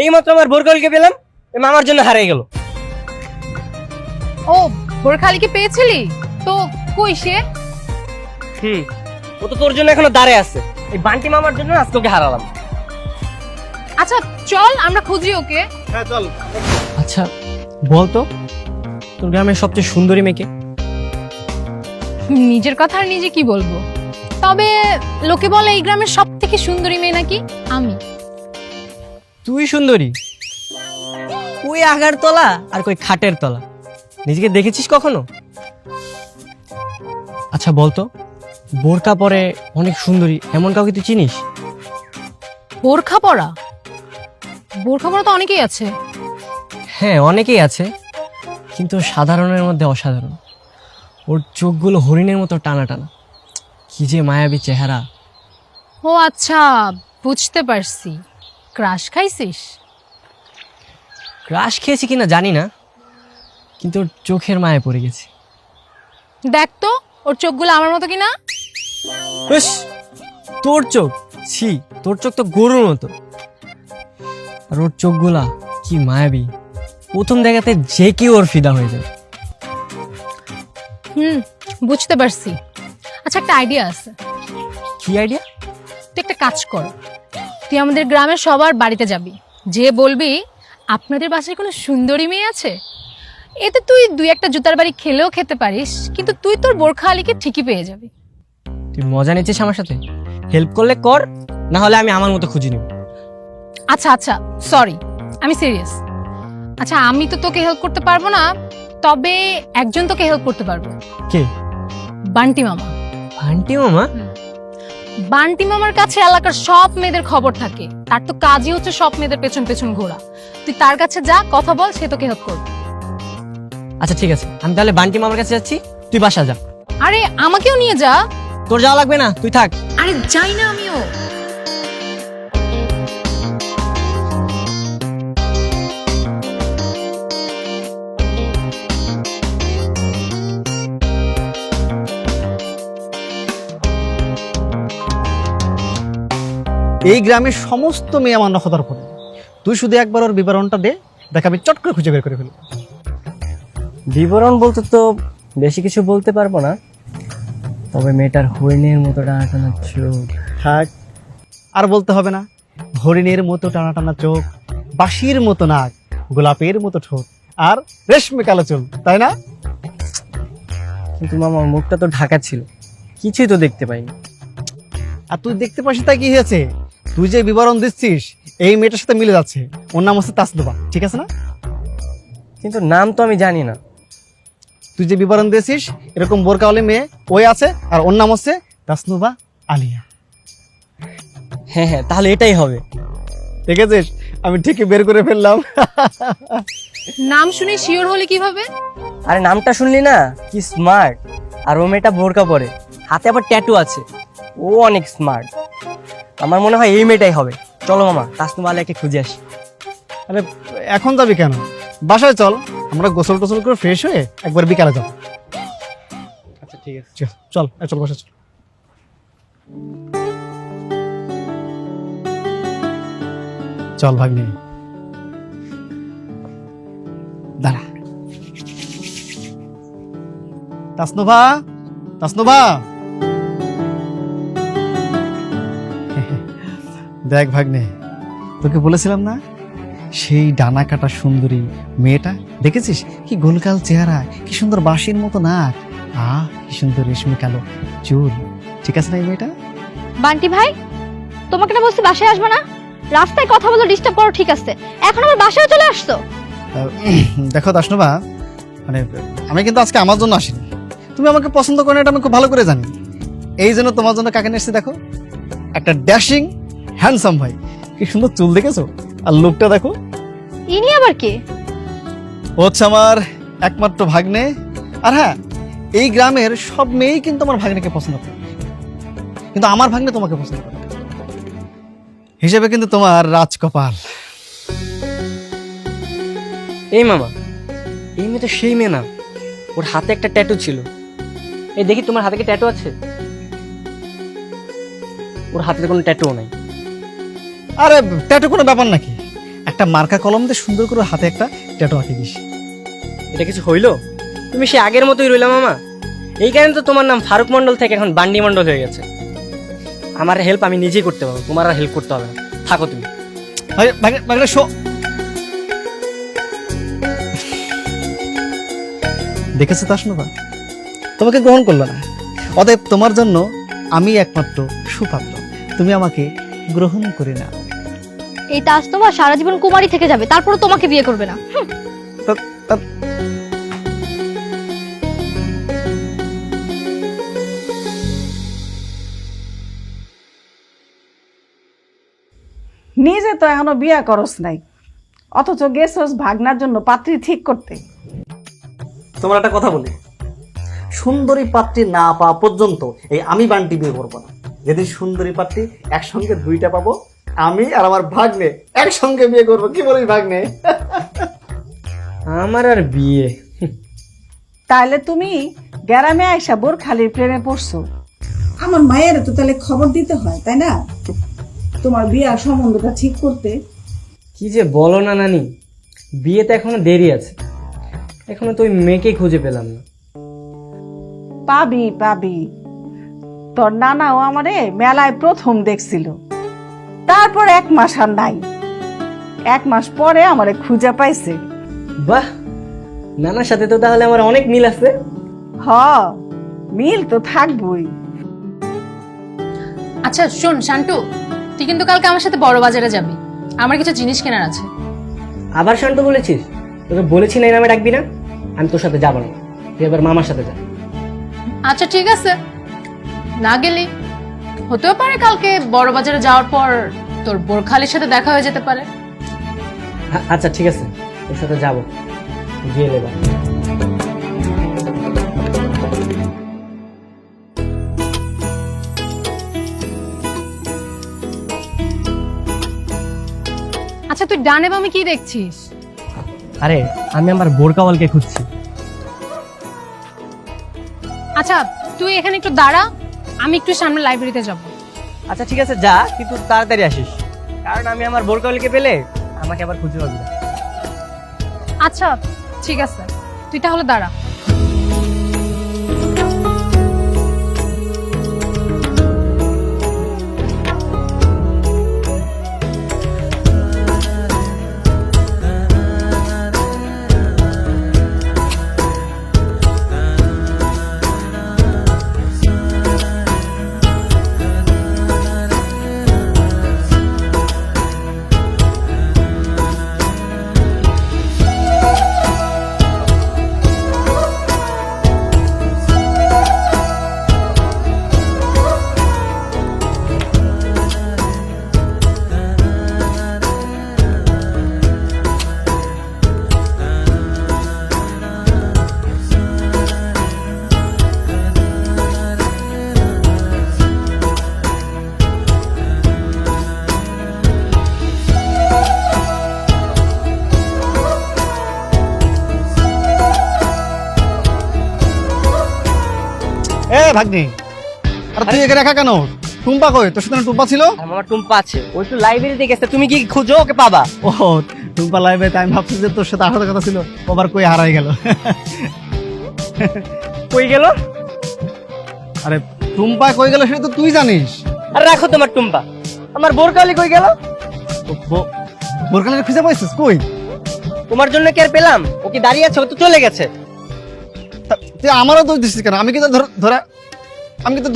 এইমাত্র আমার বোরখালিকে পেলাম, মামার জন্য হারিয়ে গেল। ও বোরখালিকে পেয়েছিলি? তো কই সে? ও তো তোর জন্য এখনো দাঁড়িয়ে আছে। এই বান্টি মামার জন্য আজকে ওকে হারালাম। আচ্ছা চল আমরা খুঁজি ওকে। হ্যাঁ চল। আচ্ছা বলতো, তোর গ্রামের সবচেয়ে সুন্দরী মেয়েকে? নিজের কথা আর নিজে কি বলবো, তবে লোকে বলে এই গ্রামের সব থেকে সুন্দরী মেয়ে নাকি আমি। তুই সুন্দরী? ওই আগার তলা আর কই খাটের তলা, নিজেকে দেখেছিস কখনো? আচ্ছা বলতো, বোরকা পরে অনেক সুন্দরী এমন কাউকে তুই চিনিস? বোরখা পরা? বোরখা পরা তো অনেকেই আছে। হ্যাঁ অনেকেই আছে, কিন্তু সাধারণের মধ্যে অসাধারণ। ওর চোখগুলো হরিণের মতো টানা টানা, কি যে মায়াবী চেহারা। ও আচ্ছা, বুঝতে পারছি। ক্রাশ খাইছিস? ক্রাশ খেয়েছি কিনা জানি না, কিন্তু ওর চোখের মায়ে পড়ে গেছি। দেখ তো ওর চোখগুলো আমার মতো কিনা। ইস, তোর চোখ? ছি, তোর চোখ তো গরুর মতো। আর ওর চোখগুলা কি মায়াবী, প্রথম দেখাতে যে কেউ ওর ফিদা হয়ে যায়। বুঝতে পারছি। আচ্ছা একটা আইডিয়া আছে। কি আইডিয়া? তুই একটা কাজ কর, তুই আমাদের গ্রামের সবার বাড়িতে যাবি, যে বলবি আপনাদের বাসায় কোনো সুন্দরী মেয়ে আছে। এতে তুই দুই একটা জুতার বাড়ি খেলেও খেতে পারিস, কিন্তু তুই তোর বোরখা আলীকে ঠিকই পেয়ে যাবি। তুই মজা নিচ্ছিস আমার সাথে? হেল্প করলে কর, না হলে আমি আমার মতো খুঁজে নেব। আচ্ছা আচ্ছা সরি, আমি সিরিয়াস। আচ্ছা আমি তো তোকে হেল্প করতে পারবো না, তবে একজন তোকে হেল্প করতে পারবো। কে? বান্টি মামা। আন্টি মামা? বান্টি মামার কাছে এলাকার সব মেয়েদের খবর থাকে, তার তো কাজই হচ্ছে সব মেয়েদের পেছন পেছন ঘোরা। তুই তার কাছে যা, কথা বল, সে তোকে হেল্প করবে। আচ্ছা ঠিক আছে, আমি তাহলে বান্টি মামার কাছে যাচ্ছি, তুই বাসা যা। আরে আমাকেও নিয়ে যা। তোর যাওয়া লাগবে না, তুই থাক। আরে যাই না আমিও। এই গ্রামের সমস্ত মেয়ে আমার নখদার করে, তুই শুধু একবার ওর বিবরণটা দে, দেখ আমি চট করে খুঁজে বের করে ফেলবো। বিবরণ বলতে তো বেশি কিছু বলতে পারবো না, তবে মেয়েটার হরিণের মতো টানা টানা চোখ। থাক, আর বলতে হবে না। হরিণের মতো টানা টানা চোখ, বাঁশির মতো নাক, গোলাপের মতো ঠোঁট, আর রেশমে কালো চুল, তাই না? কিন্তু মামা মুখটা তো ঢাকা ছিল, কিছুই তো দেখতে পাইনি। আর তুই দেখতে পাচ্ছিস তাই কি হয়েছে? তুই যে বিবরণ দিচ্ছিস এই মেয়েটার সাথে মিলে যাচ্ছে। ওর নাম হচ্ছে তাসনুবা, ঠিক আছে না? কিন্তু নাম তো আমি জানি না। তুই যে বিবরণ দিয়েছিস এরকম বোরকাওয়ালি মেয়ে ওই আছে, আর ওর নাম হচ্ছে তাসনুবা আলিয়া। হ্যাঁ হ্যাঁ, তাহলে এটাই হবে। দেখেছিস, আমি ঠিকই বের করে ফেললাম। নাম শুনে শিওর হলে কিভাবে? আরে নামটা শুনলি না, কি স্মার্ট। আর ও মেয়েটা বোরকা পরে, হাতে আবার ট্যাটু আছে, ও অনেক স্মার্ট। আমার মনে হয় এই মেয়েটাই হবে। চলো মামা, তাসনুবা আলিয়াকে খুঁজে আসি। আরে এখন যাবি কেন? বাসায় চল, আমরা গোসল টোসল করে ফ্রেশ হয়ে একবার বিকালে যাবো। আচ্ছা ঠিক আছে। চল চল বাসায় চল। চল ভাগ্নে, দাঁড়া। তাসনুভা, তাসনুভা, দেখ ভাগ্নে, তোকে বলেছিলাম না সেই ডানা কাটা সুন্দরী মেয়েটা? দেখেছিস কি গোলগাল চেহারা, কি সুন্দর বাঁশির মতো নাক, কি সুন্দর রেশমি কালো চুল। ঠিক আছে না এই মেয়েটা? বান্টি ভাই, তোমাকে না বলছি বাসায় আসবে না? রাস্তায় কথা বলে ডিস্টার্ব করো, ঠিক আছে, এখন আমার বাসায় চলে আসছো। দেখো তাসনুভা, মানে আমি কিন্তু আজকে আমার জন্য আসিনি। তুমি আমাকে পছন্দ করো না, এটা আমি খুব ভালো করে জানি। এই জন্য তোমার জন্য কাকে নিয়ে এসেছি দেখো, একটা ড্যাশিং হ্যান্ডসাম ভাই। কি সুন্দর চুল দেখেছো, আর লুকটা দেখো। ইনি আবার কে? ও হচ্ছে আমার একমাত্র ভাগ্নে। আর হ্যাঁ, এই গ্রামের সব মেয়েই কিন্তু আমার ভাগ্নেকে পছন্দ করে, কিন্তু আমার ভাগ্নে তোমাকে পছন্দ করে হিসেবে কিন্তু তোমার রাজকপাল। এই মামা, এই মেয়ে তো সেই মেয়ে না? ওর হাতে একটা ট্যাটু ছিল। এই দেখি তোমার হাতে কি ট্যাটু আছে? ওর হাতে কোনো ট্যাটুও নাই। আরে ট্যাটু কোনো ব্যাপার নাকি? একটা মার্কা কলম দিয়ে সুন্দর করে হাতে একটা ট্যাটু আঁকে দিস। এটা কিছু হইলো? তুমি সে আগের মতোই রইলা মামা। এই কারণে তো তোমার নাম ফারুক মন্ডল থেকে এখন বান্ডি মন্ডল হয়ে গেছে। আমার হেল্প আমি নিজেই করতে পারবো, তোমার আর হেল্প করতে হবে না। থাকো তুমি। ভাগনা শো, দেখেছো তাসনুভা, তোমাকে গ্রহণ করলো না, অতএব তোমার জন্য আমি একমাত্র সুপাত্র, তুমি আমাকে গ্রহণ করে না। এই তাসনুভা সারা জীবন কুমারী থেকে যাবে, তারপরে তোমাকে বিয়ে করবে না। নিজে তো এখনো বিয়া করস নাই, অথচ গেছস ভাগনার জন্য পাত্রী ঠিক করতে। তোমার একটা কথা বলি, সুন্দরী পাত্রী না পাওয়া পর্যন্ত এই আমি বান্টি বিয়ে করবো না। যেদিন সুন্দরী পাত্রী একসঙ্গে দুইটা পাবো, আমি আর আমার ভাগ্নে একসঙ্গে বিয়ে করবো। কি বলিস ভাগ্নে? আমার আর বিয়ে? তাহলে তুমি গ্রামে আইসা বোরখালির প্রেমে পড়ছো। আমার মায়ের তো তাহলে খবর দিতে হয়, তাই না, তোমার বিয়ার সম্বন্ধটা ঠিক করতে। কি যে বলো না নানি, বিয়েতে এখনো দেরি আছে। এখনো তো ওই মেয়েকেই খুঁজে পেলাম না। পাবি পাবি, তোর নানাও আমারে মেলায় প্রথম দেখছিল, তারপর 1 মাস আর নাই, 1 মাস পরে আমারে খুঁজে পাইছে। বাহ, নানার সাথে তো তাহলে আমার অনেক মিল আছে। হ, মিল তো থাকবই। আচ্ছা শোন শান্টু, তুই কিন্তু কালকে আমার সাথে বড় বাজারে যাবি, আমার কিছু জিনিস কেনার আছে। আবার শান্ত বলেছিস? তোকে বলেছি না এই নামে ডাকবি না। আমি তোর সাথে যাবো না, তুই এবার মামার সাথে যা। আচ্ছা ঠিক আছে, না গেলি হতেও পারে কালকে বড় বাজারে যাওয়ার পর তোর বোরখালির সাথে দেখা হয়ে যেতে পারে। আচ্ছা ঠিক আছে, তোর সাথে যাবো, গিয়ে নেবা। আচ্ছা তুই ডানে বামে কি দেখছিস? আরে আমি আমার বোরকাওয়ালকে খুঁজছি। আচ্ছা তুই এখানে একটু দাঁড়া, আমি একটু সামনে লাইব্রেরিতে যাব। আচ্ছা ঠিক আছে যা, কিন্তু তাড়াতাড়ি আসিস, কারণ আমি আমার বোরকাওয়ালকে পেলে আমাকে আবার খুঁজে পাবি না। আচ্ছা ঠিক আছে, তুই তাহলে দাঁড়া। এ ভাগ্নি, আর তুই এখানে একা কেন? টুম্পা কই? তোর সাথে না টুম্পা ছিল? আমার টুম্পা আছে, ওই তো লাইব্রেরিতে গেছে। তুমি কি খুঁজো, ওকে পাবা। ও টুম্পা লাইব্রেরিতে, আমি ভাবছি যে তোর সাথে আসার কথা ছিল, আবার কই হারাই গেল। কই গেল? আরে টুম্পা কই গেল সেটা তো তুই জানিস। আর রাখো তোমার টুম্পা, আমার বোরকাওয়ালি কই গেল? বোরকালের খুঁজে পাইছিস কই? তোমার জন্য কি আর পেলাম? ও কি দাঁড়িয়ে আছে? ও তো চলে গেছে। তুই আমারও দোষ দিচ্ছিস কেন? আমি কিন্তু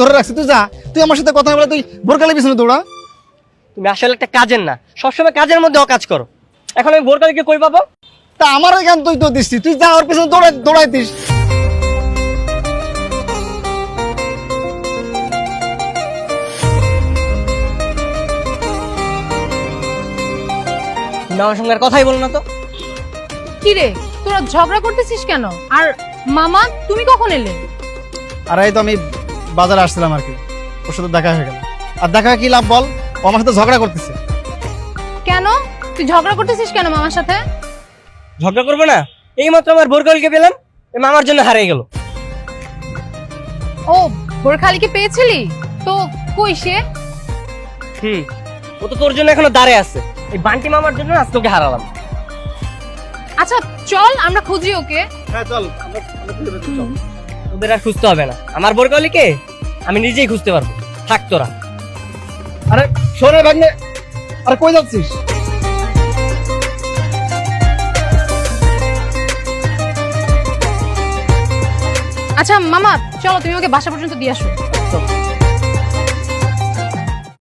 ধরে রাখছি। তুই যা, তুই আমার সাথে কথা বলে তুই বোরকালের পিছনে দৌড়া। তুমি আসলে একটা কাজের না, সবসময় কাজের মধ্যে অকাজ করো। এখন আমি বোরকাওয়ালিকে কই পাবো? তা আমারও কেন তুই তো দিচ্ছিস? তুই যা, ওর পিছনে দৌড়াইতিস। তুমি আমার সঙ্গে আর কথাই বলো না তো। কি রে, তোরা ঝগড়া করতেছিস কেন? আর মামা তুমি কখন এলে? আর এই তো আমি বাজারে আসছিলাম আর কি, ওর সাথে দেখা হয়ে গেল। আর দেখা কি লাভ বল? ও আমার সাথে ঝগড়া করতেছে। কেন তুই ঝগড়া করতেছিস কেন মামার সাথে? ঝগড়া করবো না? এই মাত্র আমার বোরকাওয়ালিকে পেলাম, এ মামার জন্য হারিয়ে গেল। ও বোরখালিকে পেয়েছিলি তো? কই সে? ও তো তোর জন্য এখনো দাঁড়িয়ে আছে। এই বান্টি মামার জন্য আজ তোকে হারালাম। আচ্ছা চল আমরা খুঁজি ওকে। হ্যাঁ চল, ওদের আর খুঁজতে হবে না, আমার বোরকাওয়ালিকে আমি নিজেই খুঁজতে পারবো। থাক তোরা। আরে শোনে ভাগ্নে, আরে কই যাচ্ছিস? আচ্ছা মামা চলো, তুমি ওকে বাসা পর্যন্ত দিয়ে আসো। চল।